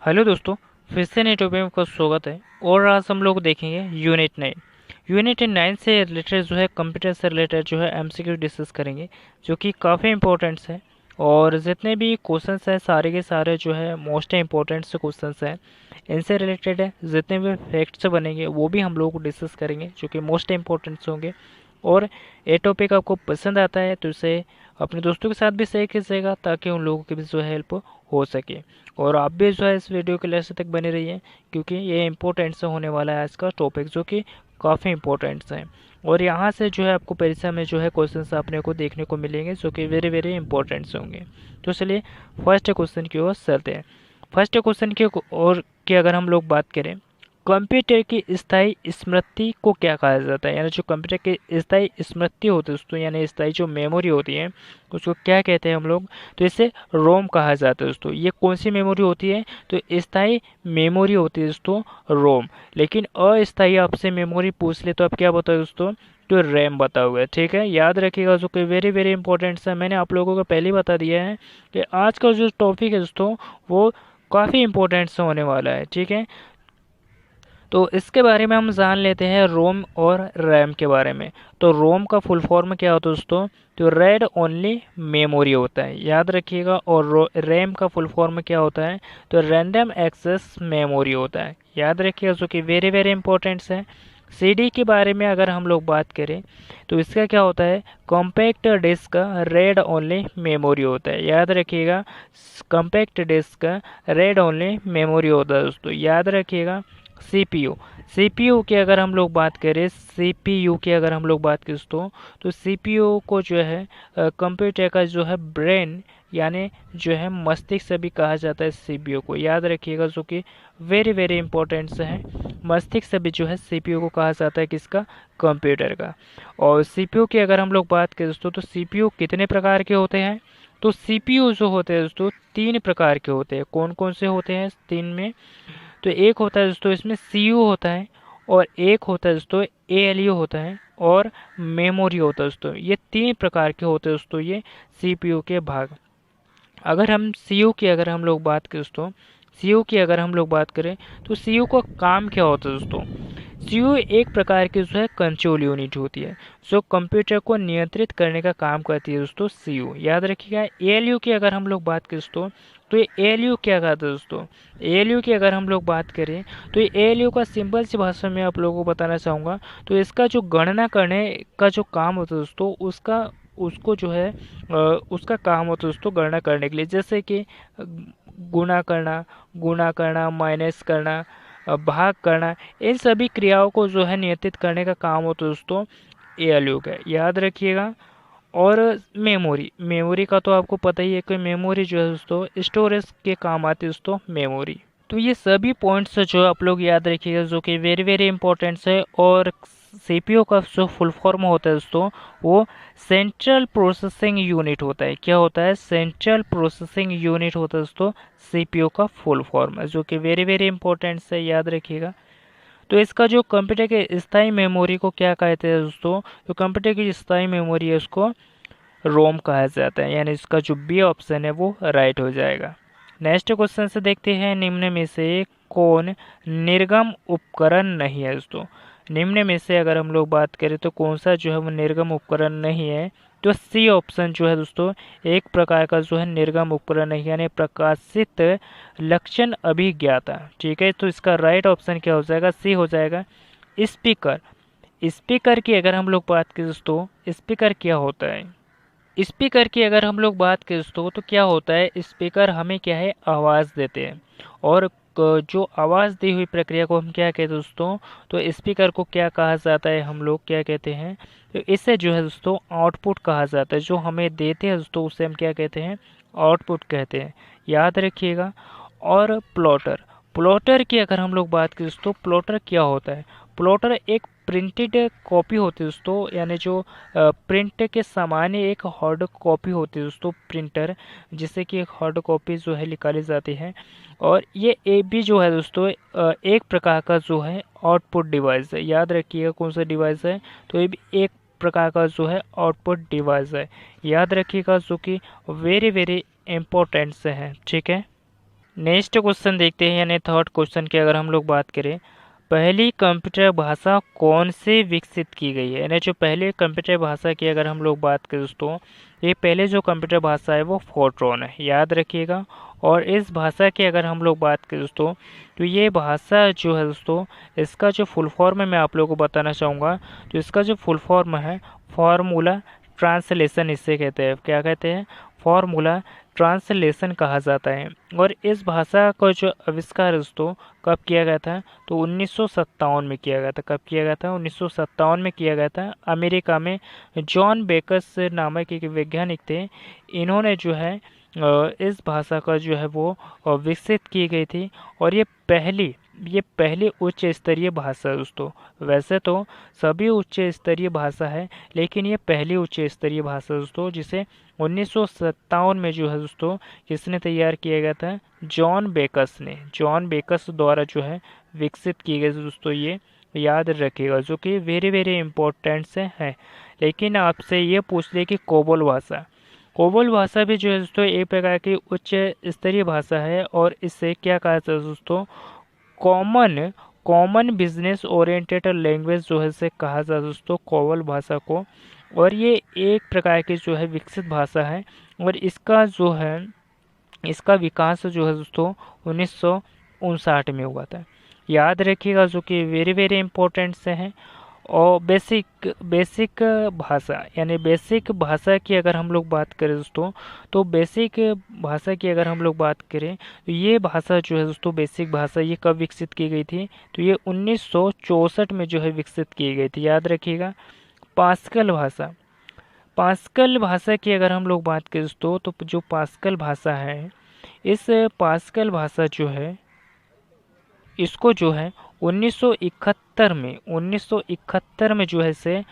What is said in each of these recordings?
Hello दोस्तों, फिर से नए टॉपिक में आपका स्वागत है। और आज हम लोग देखेंगे यूनिट 9 से रिलेटेड जो है कंप्यूटर से रिलेटेड जो है एमसीक्यू डिस्कस करेंगे, जो कि काफ़ी इंपॉर्टेंट्स है। और जितने भी क्वेश्चंस हैं सारे के सारे जो है मोस्ट इंपॉर्टेंट से क्वेश्चंस हैं, इनसे रिलेटेड है। जितने भी फैक्ट्स बनेंगे वो भी हम लोग डिस्कस करेंगे, जो कि मोस्ट इंपॉर्टेंट्स होंगे। और ये टॉपिक आपको पसंद आता है तो इसे अपने दोस्तों के साथ भी शेयर कीजिएगा, ताकि उन लोगों की भी जो है हेल्प हो सके। और आप भी जो है इस वीडियो के लास्ट तक बने रहिए, क्योंकि ये इंपॉर्टेंट से होने वाला है आज का टॉपिक, जो कि काफ़ी इंपॉर्टेंट है। और यहाँ से जो है आपको परीक्षा में जो है क्वेश्चंस अपने को देखने को मिलेंगे, जो कि वेरी वेरी इंपॉर्टेंट होंगे। तो चलिए फर्स्ट क्वेश्चन की ओर चलते हैं। फर्स्ट क्वेश्चन की अगर हम लोग बात करें, कंप्यूटर की स्थायी स्मृति को क्या कहा जाता है? यानी जो कंप्यूटर की स्थायी स्मृति होती है दोस्तों, यानी स्थायी जो मेमोरी होती है, उसको क्या कहते हैं हम लोग? तो इसे रोम कहा जाता है दोस्तों। ये कौन सी मेमोरी होती है? तो स्थायी मेमोरी होती है दोस्तों रोम। लेकिन अस्थायी आपसे मेमोरी पूछ ले तो आप क्या बताओ दोस्तों? तो रैम बताओगे। ठीक है, याद रखिएगा, जो कि वेरी वेरी इंपॉर्टेंट है। मैंने आप लोगों को पहले ही बता दिया है कि आज का जो टॉपिक है दोस्तों, वो काफ़ी इंपॉर्टेंट से होने वाला है। ठीक है, तो इसके बारे में हम जान लेते हैं रोम और रैम के बारे में। तो रोम का फुल फॉर्म क्या होता है दोस्तों? तो रेड ओनली मेमोरी होता है, याद रखिएगा। और रैम का फुल फॉर्म क्या होता है? तो रैंडम एक्सेस मेमोरी होता है, याद रखिएगा, जो कि वेरी वेरी इंपॉर्टेंट है। सीडी के बारे में अगर हम लोग बात करें तो इसका क्या होता है? कॉम्पैक्ट डिस्क का रेड ओनली मेमोरी होता है, याद रखिएगा। कॉम्पैक्ट डिस्क का रेड ओनली मेमोरी होता है दोस्तों, याद रखिएगा। सीपीयू सीपीयू की अगर हम लोग बात करें, सीपीयू की अगर हम लोग बात करें दोस्तों, तो सीपीयू को जो है कंप्यूटर का जो है ब्रेन, यानी जो है मस्तिष्क भी कहा जाता है सीपीयू को, याद रखिएगा, जो कि वेरी वेरी इंपॉर्टेंट है। मस्तिष्क भी जो है सीपीयू को कहा जाता है, किसका? कंप्यूटर का। और सीपीयू की अगर हम लोग बात करें दोस्तों, तो सीपीयू कितने प्रकार के होते हैं? तो सीपीयू जो होते हैं दोस्तों, 3 प्रकार के होते हैं। कौन कौन से होते हैं 3 में? तो एक होता है दोस्तों इसमें सीयू होता है, और एक होता है दोस्तों एएलयू होता है, और मेमोरी होता है दोस्तों। ये 3 प्रकार के होते हैं दोस्तों, ये सीपीयू के भाग। अगर हम सीयू की अगर हम लोग बात करें दोस्तों, सीयू की अगर हम लोग बात करें, तो सीयू का काम क्या होता है दोस्तों? सीयू एक प्रकार की जो है कंट्रोल यूनिट होती है, जो कंप्यूटर को नियंत्रित करने का काम करती है दोस्तों, सीयू, याद रखिएगा। एएलयू की अगर हम लोग बात करें दोस्तों, तो ये एएलयू क्या करता है दोस्तों? एएलयू की अगर हम लोग बात करें, तो ये एएलयू का सिंपल सी भाषा में आप लोगों को बताना चाहूँगा। तो इसका जो गणना करने का जो काम होता है दोस्तों, उसका उसको जो है उसका काम होता है दोस्तों गणना करने के लिए, जैसे कि गुणा करना माइनस करना, भाग करना, इन सभी क्रियाओं को जो है नियंत्रित करने का काम होता है दोस्तों एएलयू का, याद रखिएगा। और मेमोरी मेमोरी का तो आपको पता ही है कि मेमोरी जो है दोस्तों स्टोरेज के काम आती है दोस्तों मेमोरी। तो ये सभी पॉइंट्स जो आप लोग याद रखिएगा, जो कि वेरी वेरी इंपॉर्टेंट है। और सीपीयू का जो फुल फॉर्म होता है दोस्तों, वो सेंट्रल प्रोसेसिंग यूनिट होता है। क्या होता है? सेंट्रल प्रोसेसिंग यूनिट होता है दोस्तों सीपीयू का फुल फॉर्म, जो कि वेरी वेरी इंपॉर्टेंट है, याद रखिएगा। तो इसका जो कंप्यूटर के स्थायी मेमोरी को क्या कहते हैं दोस्तों? तो कंप्यूटर की स्थायी मेमोरी है, उसको रोम कहा जाता है, यानी इसका जो बी ऑप्शन है वो राइट हो जाएगा। नेक्स्ट क्वेश्चन से देखते हैं, निम्न में से कौन निर्गम उपकरण नहीं है दोस्तों? निम्न में से अगर हम लोग बात करें तो कौन सा जो है वो निर्गम उपकरण नहीं है? तो सी ऑप्शन जो है दोस्तों एक प्रकार का जो है निर्गम उपकरण नहीं, यानी प्रकाशित लक्षण अभिज्ञाता। ठीक है, तो इसका राइट ऑप्शन क्या हो जाएगा? सी हो जाएगा। स्पीकर स्पीकर की अगर हम लोग बात करें दोस्तों, स्पीकर क्या होता है? स्पीकर की अगर हम लोग बात करें दोस्तों, तो क्या होता है? स्पीकर हमें क्या है? आवाज़ देते हैं। और जो आवाज़ दी हुई प्रक्रिया को हम क्या कहते हैं दोस्तों? तो स्पीकर को क्या कहा जाता है? हम लोग क्या कहते हैं? तो इसे जो है दोस्तों आउटपुट कहा जाता है। जो हमें देते हैं दोस्तों उसे हम क्या कहते हैं? आउटपुट कहते हैं, याद रखिएगा। और प्लॉटर प्लॉटर की अगर हम लोग बात करें दोस्तों, प्लॉटर क्या होता है? प्लॉटर एक प्रिंटेड कॉपी होती है दोस्तों, यानी जो प्रिंट के सामान्य एक हार्ड कॉपी होती है दोस्तों, प्रिंटर, जिससे कि एक हार्ड कॉपी जो है निकाली जाती है। और ये भी जो है दोस्तों एक प्रकार का जो है आउटपुट डिवाइस है, याद रखिएगा कौन सा डिवाइस है? तो ये भी एक प्रकार का जो है आउटपुट डिवाइस है, याद रखिएगा, जो कि वेरी वेरी इंपॉर्टेंट से है। ठीक है, नेक्स्ट क्वेश्चन देखते हैं, यानी थर्ड क्वेश्चन की अगर हम लोग बात करें, पहली कंप्यूटर भाषा कौन से विकसित की गई है। यानी जो पहले कंप्यूटर भाषा की अगर हम लोग बात करें दोस्तों, ये पहले जो कंप्यूटर भाषा है वो फोर्ट्रॉन है, याद रखिएगा। और इस भाषा की अगर हम लोग बात करें दोस्तों, तो ये भाषा जो है दोस्तों, इसका जो फुल फॉर्म है मैं आप लोगों को बताना चाहूँगा। तो इसका जो फुल फॉर्म है, फार्मूला ट्रांसलेशन इसे कहते हैं। क्या कहते हैं? फार्मूला ट्रांसलेशन कहा जाता है। और इस भाषा का जो आविष्कार दोस्तों कब किया गया था? तो 1957 में किया गया था। कब किया गया था? 1957 में किया गया था। अमेरिका में जॉन बेकस नामक एक वैज्ञानिक थे, इन्होंने जो है इस भाषा का जो है वो विकसित की गई थी। और ये पहली उच्च स्तरीय भाषा है दोस्तों। वैसे तो सभी उच्च स्तरीय भाषा है, लेकिन ये पहली उच्च स्तरीय भाषा दोस्तों, जिसे 1957 में जो है दोस्तों किसने तैयार किया गया था? जॉन बेकस द्वारा जो है विकसित की गई दोस्तों। ये याद रखिएगा, जो कि वेरी वेरी इंपॉर्टेंट से है। लेकिन आपसे ये पूछ ले कि कोबोल भाषा भी जो है दोस्तों एक प्रकार की उच्च स्तरीय भाषा है। और इससे क्या कहा जाता है दोस्तों? Common common business oriented language जो है इसे कहा जाता है दोस्तों, कोबोल भाषा को। और ये एक प्रकार की जो है विकसित भाषा है। और इसका विकास जो है दोस्तों 1959 में हुआ था। याद रखिएगा, जो कि वेरी वेरी इंपॉर्टेंट से हैं। और बेसिक भाषा, यानी बेसिक भाषा की अगर हम लोग बात करें दोस्तों, तो बेसिक भाषा की अगर हम लोग बात करें, तो ये भाषा जो है दोस्तों, बेसिक भाषा, ये कब विकसित की गई थी? तो ये 1964 में जो है विकसित की गई थी, याद रखिएगा। पास्कल भाषा की अगर हम लोग बात करें दोस्तों, तो जो पास्कल भाषा है, इस पास्कल भाषा जो है, इसको जो है 1971 में जो है इसे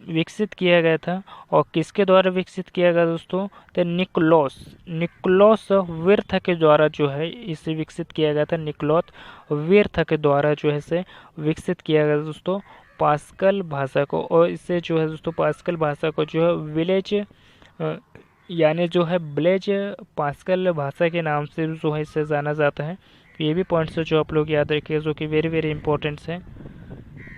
विकसित किया गया था। और किसके द्वारा विकसित किया गया दोस्तों? तो निकोलस विर्थ के द्वारा जो है इसे विकसित किया गया था। निकोलस विर्थ के द्वारा जो है इसे विकसित किया गया दोस्तों, पास्कल भाषा को। और इससे जो है दोस्तों पास्कल भाषा को जो है यानी जो है ब्लेज पास्कल भाषा के नाम से जो है इसे जाना जाता है। तो ये भी पॉइंट्स है जो आप लोग याद रखिए, जो कि वेरी वेरी इंपॉर्टेंट्स हैं।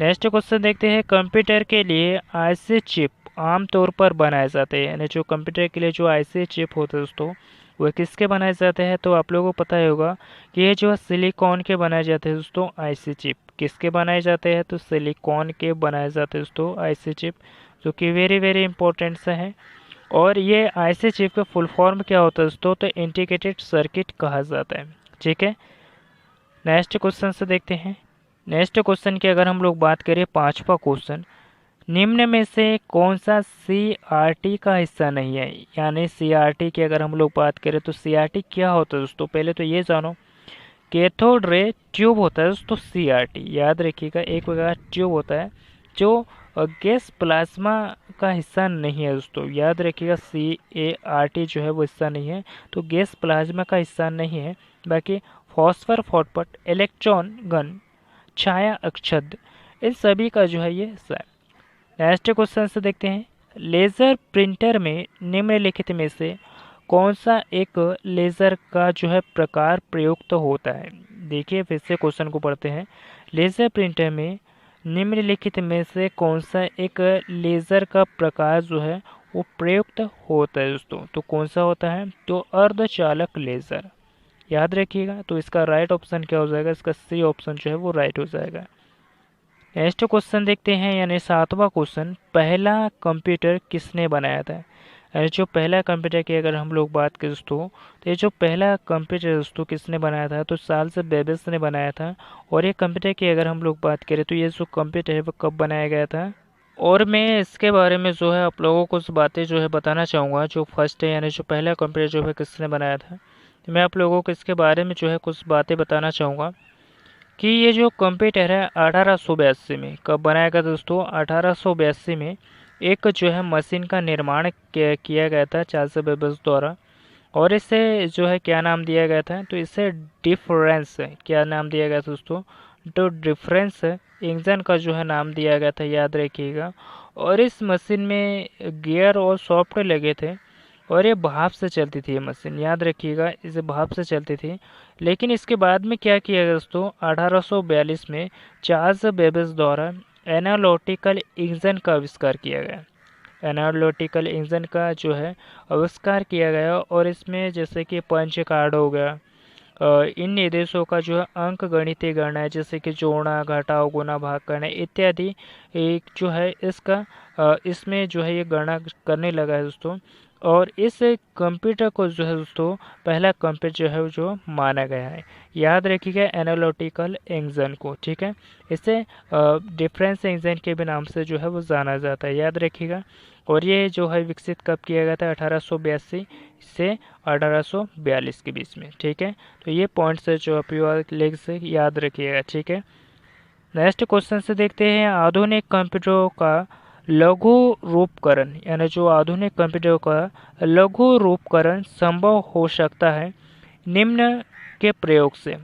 नेक्स्ट क्वेश्चन देखते हैं, कंप्यूटर के लिए आईसी चिप आमतौर पर बनाए जाते हैं। यानी जो कंप्यूटर के लिए जो आईसी चिप होते हैं दोस्तों, वह किसके बनाए जाते हैं? तो आप लोगों को पता ही होगा कि ये जो सिलिकॉन के बनाए जाते हैं दोस्तों आईसी चिप। किसके बनाए जाते हैं? तो सिलिकॉन के बनाए जाते हैं दोस्तों आईसी चिप, जो कि वेरी वेरी इंपॉर्टेंट से हैं। और ये आईसी चिप का फुल फॉर्म क्या होता है दोस्तों? तो इंटीग्रेटेड सर्किट कहा जाता है। ठीक है, नेक्स्ट क्वेश्चन से देखते हैं। नेक्स्ट क्वेश्चन की अगर हम लोग बात करें, पांचवा क्वेश्चन, निम्न में से कौन सा सीआरटी का हिस्सा नहीं है? यानी सीआरटी की अगर हम लोग बात करें, तो सीआरटी क्या होता है दोस्तों? पहले तो ये जानो, कैथोड रे ट्यूब होता है दोस्तों सीआरटी। याद रखिएगा, एक प्रकार ट्यूब होता है जो गैस प्लाज्मा का हिस्सा नहीं है दोस्तों। याद रखिएगा, सीएआरटी जो है वो हिस्सा नहीं है, तो गैस प्लाज्मा का हिस्सा नहीं है। बाकी फॉस्फर फॉटपट, इलेक्ट्रॉन गन, छाया अक्षद, इन सभी का जो है ये हिस्सा है। नेक्स्ट क्वेश्चन से देखते हैं, लेज़र प्रिंटर में निम्नलिखित में से कौन सा एक लेज़र का जो है प्रकार प्रयुक्त होता है? देखिए फिर से क्वेश्चन को पढ़ते हैं। लेज़र प्रिंटर में निम्नलिखित में से कौन सा एक लेज़र का प्रकार जो है वो प्रयुक्त होता है दोस्तों? तो कौन सा होता है? तो अर्धचालक लेज़र। याद रखिएगा, तो इसका राइट ऑप्शन क्या हो जाएगा? इसका सी ऑप्शन जो है वो राइट हो जाएगा। नेक्स्ट क्वेश्चन देखते हैं, यानी सातवां क्वेश्चन, पहला कंप्यूटर किसने बनाया था? यानी जो पहला कंप्यूटर की अगर हम लोग बात करें दोस्तों, तो ये जो पहला कंप्यूटर दोस्तों किसने बनाया था? तो चार्ल्स बेबेज ने बनाया था। और ये कंप्यूटर की अगर हम लोग बात करें, तो ये जो कंप्यूटर है वो कब बनाया गया था? और मैं इसके बारे में जो है आप लोगों को कुछ बातें जो है बताना चाहूँगा। जो फर्स्ट है, यानी जो पहला कंप्यूटर जो है किसने बनाया था, तो मैं आप लोगों को इसके बारे में जो है कुछ बातें बताना चाहूँगा कि ये जो कंप्यूटर है 1882 में कब बनाया गया दोस्तों? 1882 में एक जो है मशीन का निर्माण किया गया था चार्ल्स बेबेज द्वारा। और इसे जो है क्या नाम दिया गया था? तो इसे डिफरेंस, क्या नाम दिया गया था दोस्तों? तो डिफरेंस इंजन का जो है नाम दिया गया था, याद रखिएगा। और इस मशीन में गियर और सॉफ्टवेयर लगे थे। और ये भाप से चलती थी ये मशीन, याद रखिएगा, इसे भाप से चलती थी। लेकिन इसके बाद में क्या किया गया दोस्तों, 1842 में चार्ल्स बेबेज द्वारा एनालिटिकल इंजन का आविष्कार किया गया। एनालिटिकल इंजन का जो है आविष्कार किया गया, और इसमें जैसे कि पंच कार्ड हो गया, इन निर्देशों का जो है अंक गणितीय गणना जैसे कि जोड़ना, घटाव, गुना, भाग करना इत्यादि एक जो है इसका इसमें जो है ये गणना करने लगा है दोस्तों। और इस कंप्यूटर को जो है दोस्तों पहला कंप्यूटर जो है जो माना गया है। याद रखिएगा एनालिटिकल इंजन को, ठीक है। इसे डिफरेंस इंजन के भी नाम से जो है वो जाना जाता है, याद रखिएगा। और ये जो है विकसित कब किया गया था, 1882 से 1842 के बीच में, ठीक है। तो ये पॉइंट्स है जो आप लेग से याद रखिएगा, ठीक है। नेक्स्ट क्वेश्चन से देखते हैं, आधुनिक कंप्यूटरों का लघु रूपकरण, यानी जो आधुनिक कंप्यूटर का लघु रूपकरण संभव हो सकता है निम्न के प्रयोग से।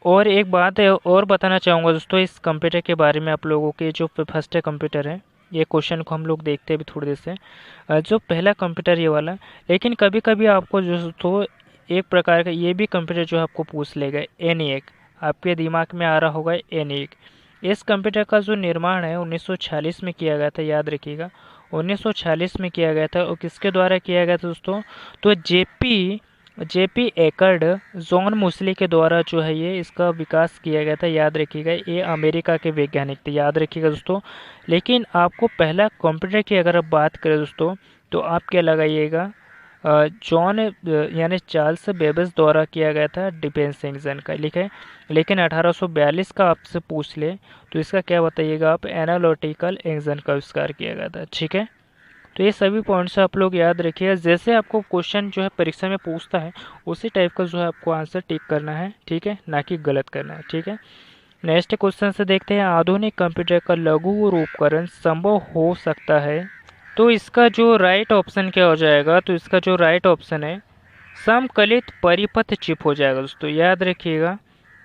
और एक बात है और बताना चाहूँगा दोस्तों इस कंप्यूटर के बारे में आप लोगों के, जो फर्स्ट कंप्यूटर है, ये क्वेश्चन को हम लोग देखते हैं अभी थोड़ी देर से। जो पहला कंप्यूटर ये वाला, लेकिन कभी कभी आपको जो दोस्तों एक प्रकार का ये भी कंप्यूटर जो है आपको पूछ लेगा, ENIAC, आपके दिमाग में आ रहा होगा ENIAC। इस कंप्यूटर का जो निर्माण है 1946 में किया गया था, याद रखिएगा 1946 में किया गया था। और किसके द्वारा किया गया था दोस्तों, तो जेपी एकर्ड, जॉन मुस्ली के द्वारा जो है ये इसका विकास किया गया था, याद रखिएगा। ये अमेरिका के वैज्ञानिक थे, याद रखिएगा दोस्तों। लेकिन आपको पहला कंप्यूटर की अगर आप बात करें दोस्तों, तो आप क्या लगाइएगा, जॉन यानी चार्ल्स बेबेज द्वारा किया गया था डिफेंस इंजन का, लिखे। लेकिन 1842 का आपसे पूछ ले तो इसका क्या बताइएगा आप, एनालिटिकल इंजन का आविष्कार किया गया था, ठीक है। तो ये सभी पॉइंट्स आप लोग याद रखिएगा, जैसे आपको क्वेश्चन जो है परीक्षा में पूछता है उसी टाइप का जो है आपको आंसर टिक करना है, ठीक है, ना कि गलत करना है, ठीक है। नेक्स्ट क्वेश्चन से देखते हैं, आधुनिक कंप्यूटर का लघु रूपकरण संभव हो सकता है। तो इसका जो राइट ऑप्शन क्या हो जाएगा, तो इसका जो राइट ऑप्शन है समकलित परिपथ चिप हो जाएगा दोस्तों, याद रखिएगा।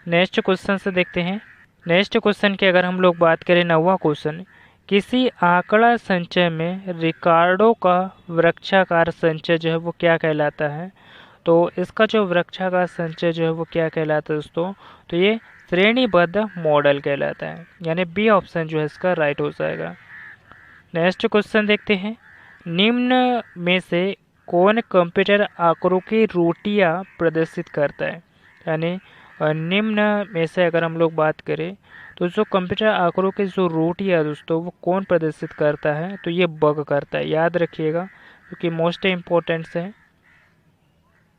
नेक्स्ट क्वेश्चन से देखते हैं, नेक्स्ट क्वेश्चन की अगर हम लोग बात करें, 9वां क्वेश्चन, किसी आंकड़ा संचय में रिकार्डो का वृक्षाकार संचय जो है वो क्या कहलाता है। तो इसका जो वृक्षाकार संचय जो है वो क्या कहलाता है दोस्तों, तो ये श्रेणीबद्ध मॉडल कहलाता है, यानी बी ऑप्शन जो है इसका राइट हो जाएगा। नेक्स्ट क्वेश्चन देखते हैं, निम्न में से कौन कंप्यूटर आंकड़ों की त्रुटियां प्रदर्शित करता है। यानी निम्न में से अगर हम लोग बात करें तो जो कंप्यूटर आंकड़ों की जो त्रुटियां दोस्तों वो कौन प्रदर्शित करता है, तो ये बग करता है, याद रखिएगा, क्योंकि मोस्ट इम्पोर्टेंट है।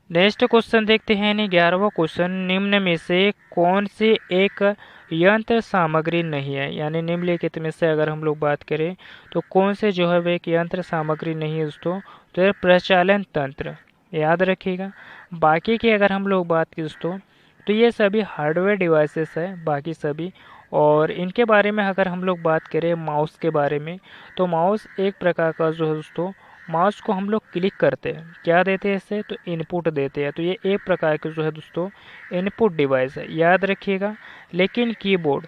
नेक्स्ट क्वेश्चन देखते हैं, यानी 11वां क्वेश्चन, निम्न में से कौन सी एक यंत्र सामग्री नहीं है। यानी निम्नलिखित में से अगर हम लोग बात करें तो कौन से जो है वो एक यंत्र सामग्री नहीं है दोस्तों, तो ये प्रचालन तंत्र, याद रखिएगा। बाकी की अगर हम लोग बात की दोस्तों, तो ये सभी हार्डवेयर डिवाइसेस है बाकी सभी। और इनके बारे में अगर हम लोग बात करें माउस के बारे में, तो माउस एक प्रकार का जो है दोस्तों, माउस को हम लोग क्लिक करते हैं, क्या देते हैं इससे, तो इनपुट देते हैं। तो ये एक प्रकार के जो है दोस्तों इनपुट डिवाइस है, याद रखिएगा। लेकिन कीबोर्ड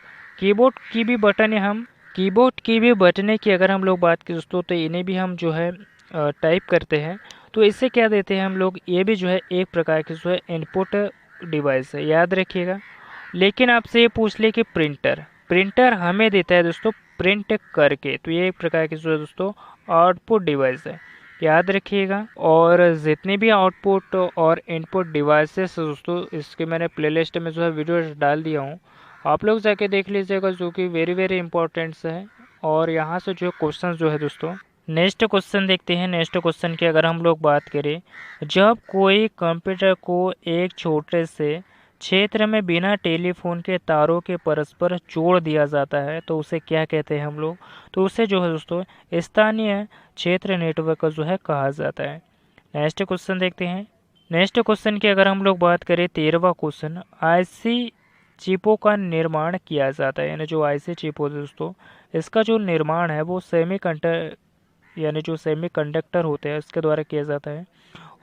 की भी बटन है, हम कीबोर्ड की भी बटने की अगर हम लोग बात की दोस्तों, तो इन्हें भी हम जो है टाइप करते हैं, तो इससे क्या देते हैं हम लोग, ये भी जो है एक प्रकार की जो है इनपुट डिवाइस है, याद रखिएगा। लेकिन आपसे ये पूछ ले कि प्रिंटर हमें देता है दोस्तों प्रिंट करके, तो ये एक प्रकार की जो है दोस्तों आउटपुट डिवाइस है, याद रखिएगा। और जितने भी आउटपुट और इनपुट डिवाइसेस दोस्तों, इसके मैंने प्लेलिस्ट में जो है वीडियो डाल दिया हूँ, आप लोग जाके देख लीजिएगा, जो कि वेरी वेरी इंपॉर्टेंट्स है। और यहाँ से जो क्वेश्चन जो है दोस्तों, नेक्स्ट क्वेश्चन देखते हैं। नेक्स्ट क्वेश्चन की अगर हम लोग बात करें, जब कोई कंप्यूटर को एक छोटे से क्षेत्र में बिना टेलीफोन के तारों के परस्पर जोड़ दिया जाता है तो उसे क्या कहते हैं हम लोग, तो उसे जो है दोस्तों स्थानीय क्षेत्र नेटवर्क जो है कहा जाता है। नेक्स्ट क्वेश्चन देखते हैं। नेक्स्ट क्वेश्चन की अगर हम लोग बात करें, 13वां क्वेश्चन, आईसी चिपों का निर्माण किया जाता है, यानी जो आईसी चिप होते हैं दोस्तों, इसका जो निर्माण है वो यानी जो सेमीकंडक्टर होते हैं उसके द्वारा किया जाता है।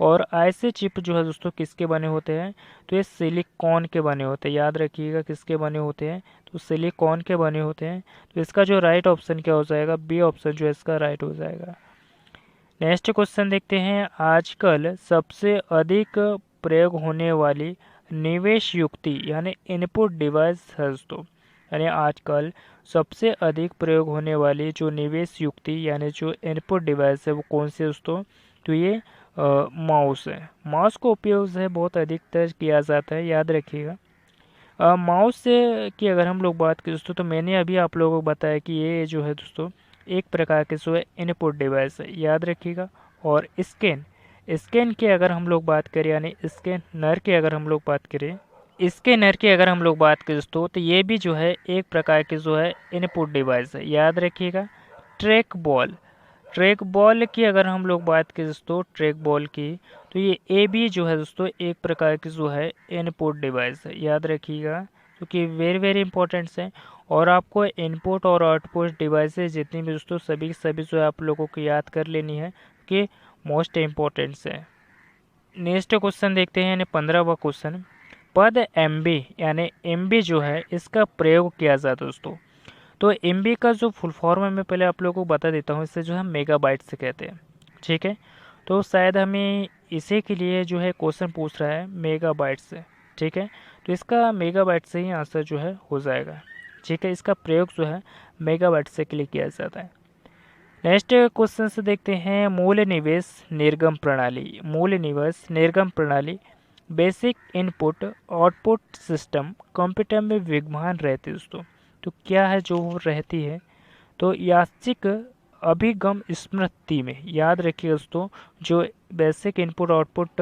और ऐसे चिप जो है दोस्तों किसके बने होते हैं, तो ये सिलिकॉन के बने होते हैं, याद रखिएगा किसके बने होते हैं, तो सिलिकॉन के बने होते हैं। तो इसका जो राइट ऑप्शन क्या हो जाएगा, बी ऑप्शन जो है इसका राइट हो जाएगा। नेक्स्ट क्वेश्चन देखते हैं, आजकल सबसे अधिक प्रयोग होने वाली निवेश युक्ति यानी इनपुट डिवाइस है दोस्तों। यानी आजकल सबसे अधिक प्रयोग होने वाली जो निवेश युक्ति यानी जो इनपुट डिवाइस है वो कौन सी है दोस्तों? तो ये माउस है। माउस का उपयोग जो है बहुत अधिकतर किया जाता है, याद रखिएगा। माउस से की अगर हम लोग बात करें दोस्तों, तो मैंने अभी आप लोगों को बताया कि ये जो है दोस्तों एक प्रकार के जो है इनपुट डिवाइस है, याद रखिएगा। और स्कैन स्कैन की अगर हम लोग बात करें यानी स्कैनर की अगर हम लोग बात करें स्कैनर की अगर हम लोग बात करें दोस्तों, तो ये भी जो है एक प्रकार की जो है इनपुट डिवाइस है, याद रखिएगा। ट्रैक बॉल ट्रैक बॉल की अगर हम लोग बात करें दोस्तों, ट्रैक बॉल की, तो ये भी जो है दोस्तों एक प्रकार की जो है इनपुट डिवाइस है, याद रखिएगा, क्योंकि वेरी वेरी इंपॉर्टेंट है। और आपको इनपुट और आउटपुट डिवाइसेस जितनी भी दोस्तों सभी सभी जो है आप लोगों को याद कर लेनी है कि मोस्ट इम्पोर्टेंट्स है। नेक्स्ट क्वेश्चन देखते हैं यानी 15वां क्वेश्चन, पद एमबी यानी एमबी जो है इसका प्रयोग किया जाता है दोस्तों। तो एमबी का जो फुल फॉर्म है मैं पहले आप लोगों को बता देता हूँ, इससे जो है मेगाबाइट से कहते हैं, ठीक है। तो शायद हमें इसी के लिए जो है क्वेश्चन पूछ रहा है मेगाबाइट से, ठीक है। तो इसका मेगाबाइट से ही आंसर जो है हो जाएगा, ठीक है। इसका प्रयोग जो है मेगाबाइट से के लिए किया जाता है। नेक्स्ट क्वेश्चन से देखते हैं, मूल निवेश निर्गम प्रणाली। मूल निवेश निर्गम प्रणाली basic input output system computer में विद्यमान रहती है दोस्तों। तो क्या है जो वो रहती है? तो यादृच्छिक अभिगम स्मृति में, याद रखिए दोस्तों, जो basic input output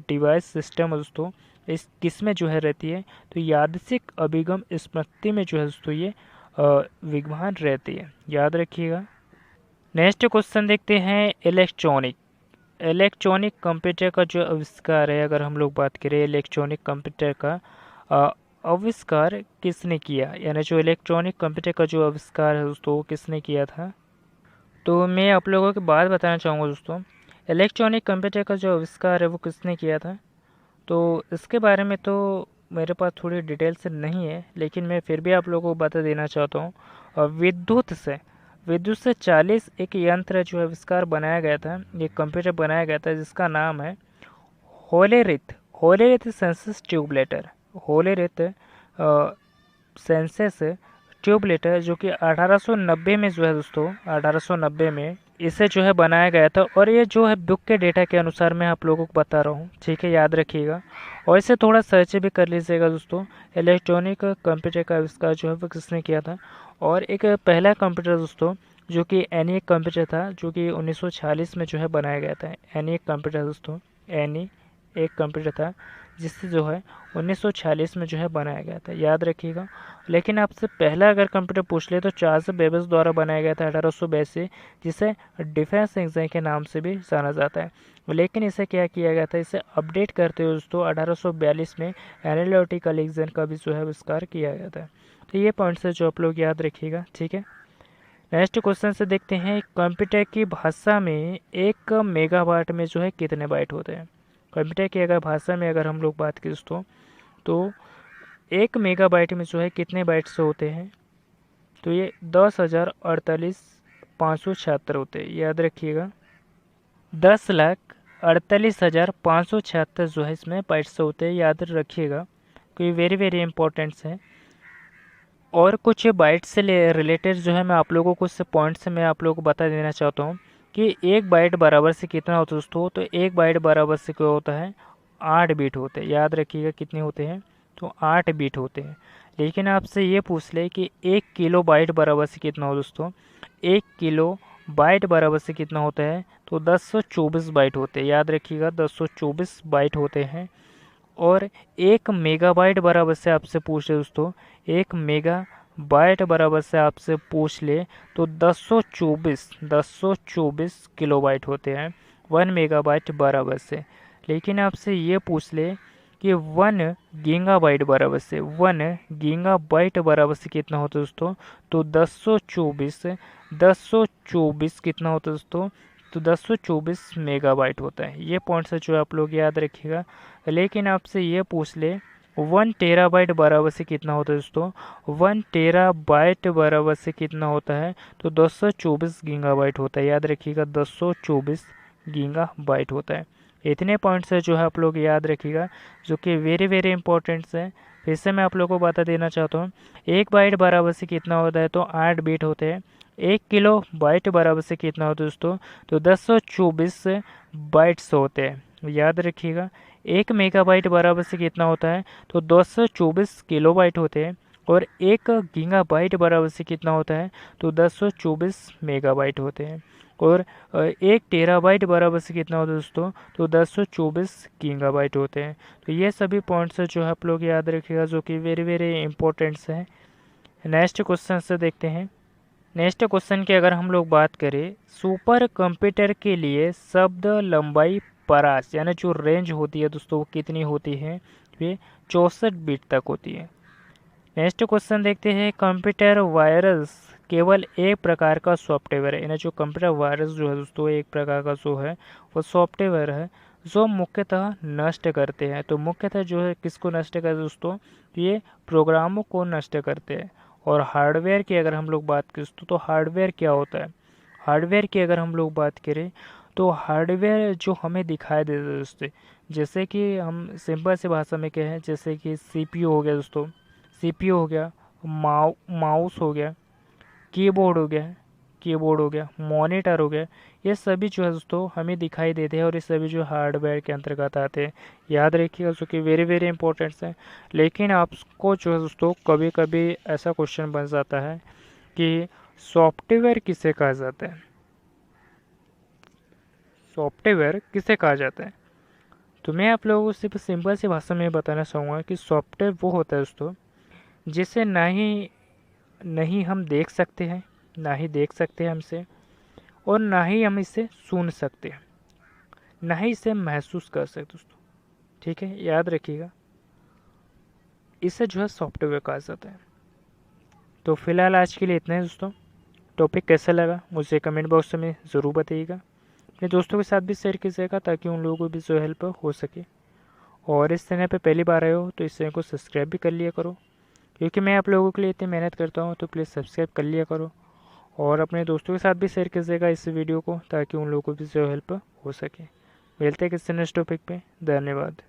device system है दोस्तों, इस किस में जो है रहती है? तो यादृच्छिक अभिगम स्मृति में जो है दोस्तों ये विद्यमान रहती है, याद रखिएगा। नेक्स्ट क्वेश्चन देखते हैं, इलेक्ट्रॉनिक इलेक्ट्रॉनिक कंप्यूटर का जो आविष्कार है, अगर हम लोग बात करें इलेक्ट्रॉनिक कंप्यूटर का आविष्कार किसने किया, यानी जो इलेक्ट्रॉनिक कंप्यूटर का जो आविष्कार है दोस्तों वो किसने किया था? तो मैं आप लोगों को बात बताना चाहूँगा दोस्तों, इलेक्ट्रॉनिक कंप्यूटर का जो आविष्कार है वो किसने किया था। तो इसके बारे में तो मेरे पास थोड़ी डिटेल्स नहीं है, लेकिन मैं फिर भी आप लोगों को बता देना चाहता हूँ। विद्युत से 40 एक यंत्र जो आविष्कार बनाया गया था, एक कंप्यूटर बनाया गया था जिसका नाम है Hollerith Hollerith census tabulator. Hollerith census tabulator जो कि 1890 में जो है दोस्तों, 1890 में इसे जो है बनाया गया था। और ये जो है बुक के डेटा के अनुसार मैं आप लोगों को बता रहा हूँ, ठीक है, याद रखिएगा। और इसे थोड़ा सर्च भी कर लीजिएगा दोस्तों, इलेक्ट्रॉनिक कंप्यूटर का आविष्कार जो है वो किसने किया था। और एक पहला कंप्यूटर दोस्तों जो कि एनिक कंप्यूटर था, जो कि 1946 में जो है बनाया गया था। एनिक कंप्यूटर दोस्तों, एनी एक कंप्यूटर था जिससे जो है 1946 में जो है बनाया गया था, याद रखिएगा। लेकिन आपसे पहला अगर कंप्यूटर पूछ ले तो चार्ल्स बेबेज द्वारा बनाया गया था 1882, जिसे डिफेंस एग्जाम के नाम से भी जाना जाता है। लेकिन इसे क्या किया गया था, इसे अपडेट करते हुए दोस्तों 1842 में एनालिटिकल एग्जाम का भी जो है आविष्कार किया गया था। तो ये पॉइंट्स है जो आप लोग याद रखिएगा, ठीक है। नेक्स्ट क्वेश्चन से देखते हैं, कंप्यूटर की भाषा में 1 मेगाबाइट में जो है कितने बाइट होते हैं। कंप्यूटर की अगर भाषा में अगर हम लोग बात करें दोस्तों, तो 1 मेगाबाइट में जो है कितने बाइट्स होते हैं? तो ये 10,48,576 होते हैं, याद रखिएगा। 10,48,576 जो है इसमें बाइट्स होते हैं, याद रखिएगा, क्योंकि वेरी वेरी इंपॉर्टेंट्स है। और कुछ बाइट से रिलेटेड जो है मैं आप लोगों को कुछ पॉइंट से मैं आप लोगों को बता देना चाहता हूँ कि 1 बाइट बराबर से कितना होता है दोस्तों। तो 1 बाइट बराबर से क्या होता है? 8 बीट होते हैं, याद रखिएगा कितने होते हैं? तो 8 बीट होते हैं। लेकिन आपसे ये पूछ ले कि 1 किलो बाइट बराबर से कितना हो दोस्तों। 1 किलो बाइट बराबर से कितना होता है? तो 1024 बाइट होते हैं, याद रखिएगा 1024 बाइट होते हैं। और 1 मेगाबाइट बराबर से आपसे पूछ ले दोस्तों, 1 मेगाबाइट बराबर से आपसे पूछ ले तो 1024 किलोबाइट होते हैं 1 मेगाबाइट बराबर से। लेकिन आपसे ये पूछ ले कि 1 गीगाबाइट बराबर से 1 गीगाबाइट बराबर से कितना होता है दोस्तों। तो 1024 कितना होता है दोस्तों। तो 1024 मेगाबाइट होता है। ये पॉइंट्स है जो आप लोग याद रखिएगा। लेकिन आपसे ये पूछ ले 1 टेराबाइट बराबर से कितना होता है दोस्तों। 1 टेराबाइट बराबर से कितना होता है। तो 224 गीगाबाइट होता है, याद रखिएगा 224 गीगाबाइट होता है। इतने पॉइंट्स है जो है आप लोग याद रखिएगा, जो कि वेरी वेरी इंपॉर्टेंट्स है। फिर से मैं आप लोगों को बता देना चाहता हूँ, 1 बाइट बराबर से कितना होता है, तो 8 बिट होते हैं। 1 किलो बाइट बराबर से कितना होता है दोस्तों, तो 1024 बाइट्स होते हैं, याद रखिएगा। 1 मेगाबाइट बराबर से कितना होता है, तो 224 किलोबाइट होते हैं। और 1 गीगाबाइट बराबर से कितना होता है, तो 1024 मेगाबाइट होते हैं। और 1 टेराबाइट बराबर से कितना होता है दोस्तों, तो 1024 गीगाबाइट होते हैं। तो ये सभी पॉइंट्स जो है आप लोग याद रखिएगा, जो कि वेरी वेरी इंपॉर्टेंट्स हैं। नेक्स्ट क्वेश्चन से देखते हैं। नेक्स्ट क्वेश्चन की अगर हम लोग बात करें, सुपर कंप्यूटर के लिए शब्द लंबाई परास यानी जो रेंज होती है दोस्तों वो कितनी होती है, ये 64 बिट तक होती है। नेक्स्ट क्वेश्चन देखते हैं, कंप्यूटर वायरस केवल एक प्रकार का सॉफ्टवेयर है, यानी जो कंप्यूटर वायरस जो है दोस्तों एक प्रकार का जो है वो सॉफ्टवेयर है जो मुख्यतः नष्ट करते हैं। तो मुख्यतः जो है किसको नष्ट करते हैं दोस्तों, ये प्रोग्रामों को नष्ट करते हैं। और हार्डवेयर की अगर हम लोग बात करें तो हार्डवेयर क्या होता है, हार्डवेयर की अगर हम लोग बात करें तो हार्डवेयर जो हमें दिखाई देता है दोस्तों, जैसे कि हम सिंपल सी भाषा में कहें, जैसे कि सीपीयू हो गया दोस्तों, सीपीयू हो गया, माउस हो गया, कीबोर्ड हो गया, मॉनिटर हो गया, ये सभी जो है दोस्तों हमें दिखाई देते हैं और ये सभी जो हार्डवेयर के अंतर्गत आते हैं। याद रखिएगा, जो कि वेरी वेरी इंपॉर्टेंट है। लेकिन आपको जो है दोस्तों कभी कभी ऐसा क्वेश्चन बन जाता है कि सॉफ्टवेयर किसे कहा जाता है, सॉफ्टवेयर किसे कहा जाता है। तो मैं आप लोगों को सिर्फ सिंपल सी भाषा में बताना चाहूँगा कि सॉफ्टवेयर वो होता है दोस्तों जिसे नहीं हम देख सकते हैं, ना ही देख सकते हैं हमसे, और ना ही हम इसे सुन सकते हैं, ना ही इसे महसूस कर सकते दोस्तों। ठीक है, याद रखिएगा, इसे जो है सॉफ्टवेयर कहा जाता है। तो फिलहाल आज के लिए इतना है दोस्तों। टॉपिक कैसा लगा मुझे कमेंट बॉक्स में ज़रूर बताइएगा। अपने दोस्तों के साथ भी शेयर कीजिएगा ताकि उन लोगों को भी जो हेल्प हो सके। और इस चैनल पे पहली बार आए हो तो इस चैनल को सब्सक्राइब भी कर लिया करो, क्योंकि मैं आप लोगों के लिए इतनी मेहनत करता हूँ, तो प्लीज़ सब्सक्राइब कर लिया करो। और अपने दोस्तों के साथ भी शेयर कीजिएगा इस वीडियो को ताकि उन लोगों को भी जो हेल्प हो सके। मिलते हैं किसी नेक्स्ट टॉपिक पे। धन्यवाद।